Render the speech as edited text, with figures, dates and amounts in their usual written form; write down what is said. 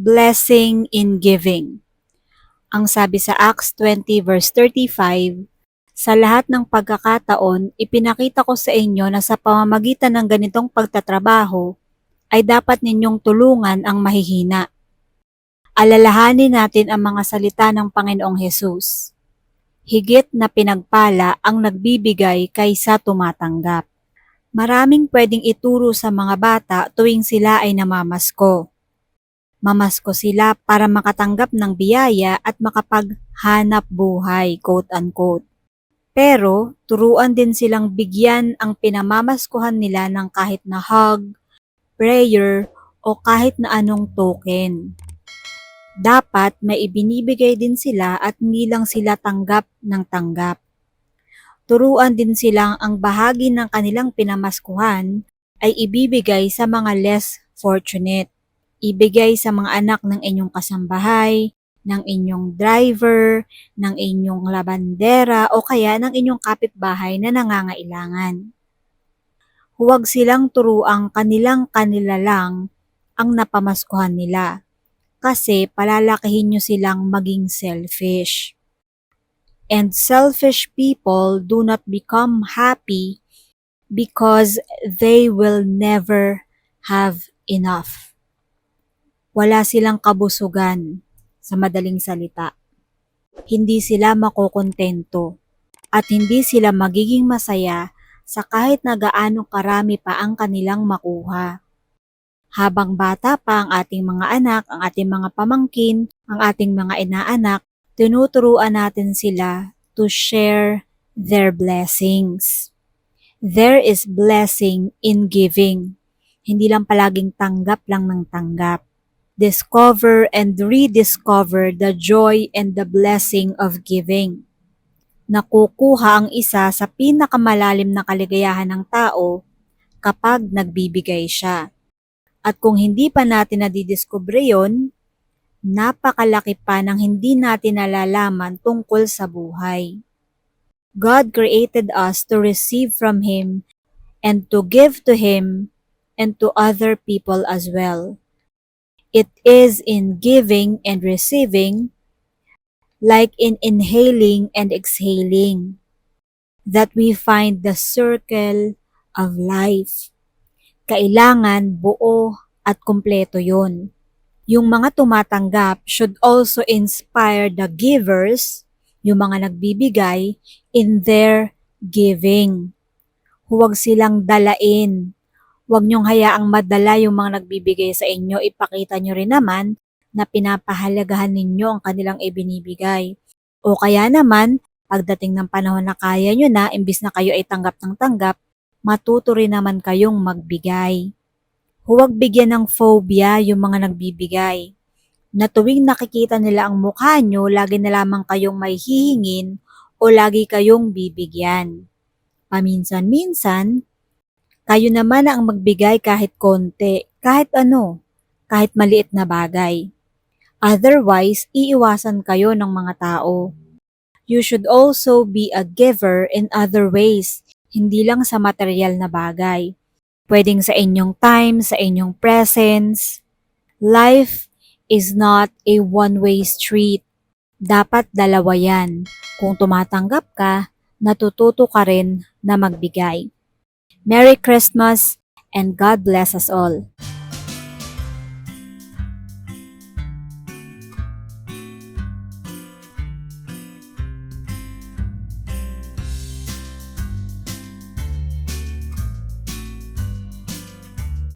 blessing in giving. Ang sabi sa Acts 20 verse 35, sa lahat ng pagkakataon, ipinakita ko sa inyo na sa pamamagitan ng ganitong pagtatrabaho, ay dapat ninyong tulungan ang mahihina. Alalahanin natin ang mga salita ng Panginoong Hesus. Higit na pinagpala ang nagbibigay kaysa tumatanggap. Maraming pwedeng ituro sa mga bata tuwing sila ay namamasko. Mamasko sila para makatanggap ng biyaya at makapaghanap buhay, quote-unquote. Pero, turuan din silang bigyan ang pinamamaskuhan nila ng kahit na hug, prayer, o kahit na anong token. Dapat may ibinibigay din sila at hindi lang sila tanggap ng tanggap. Turuan din silang ang bahagi ng kanilang pinamaskuhan ay ibibigay sa mga less fortunate. Ibigay sa mga anak ng inyong kasambahay, ng inyong driver, ng inyong labandera o kaya ng inyong kapitbahay na nangangailangan. Huwag silang turuang kanila lang ang napamaskuhan nila kasi palalakihin nyo silang maging selfish. And selfish people do not become happy because they will never have enough. Wala silang kabusugan, sa madaling salita. Hindi sila makokontento at hindi sila magiging masaya sa kahit na gaano karami pa ang kanilang makuha. Habang bata pa ang ating mga anak, ang ating mga pamangkin, ang ating mga inaanak, tinuturuan natin sila to share their blessings. There is blessing in giving. Hindi lang palaging tanggap lang ng tanggap. Discover and rediscover the joy and the blessing of giving. Nakukuha ang isa sa pinakamalalim na kaligayahan ng tao kapag nagbibigay siya. At kung hindi pa natin nadidiskubre yon, napakalaki pa ng hindi natin nalalaman tungkol sa buhay. God created us to receive from Him and to give to Him and to other people as well. It is in giving and receiving, like in inhaling and exhaling, that we find the circle of life. Kailangan buo at kumpleto yun. Yung mga tumatanggap should also inspire the givers, yung mga nagbibigay, in their giving. Huwag silang dalain. Huwag niyong hayaang madala yung mga nagbibigay sa inyo. Ipakita niyo rin naman na pinapahalagahan ninyo ang kanilang ibinibigay. O kaya naman, pagdating ng panahon na kaya nyo na, imbis na kayo ay tanggap ng tanggap, matuto rin naman kayong magbigay. Huwag bigyan ng phobia yung mga nagbibigay. Na tuwing nakikita nila ang mukha nyo, lagi na lamang kayong may hihingin o lagi kayong bibigyan. Paminsan-minsan, kayo naman ang magbigay kahit konti, kahit ano, kahit maliit na bagay. Otherwise, iiwasan kayo ng mga tao. You should also be a giver in other ways, hindi lang sa material na bagay. Pwedeng sa inyong time, sa inyong presence. Life is not a one-way street. Dapat dalawa yan. Kung tumatanggap ka, natututo ka rin na magbigay. Merry Christmas and God bless us all.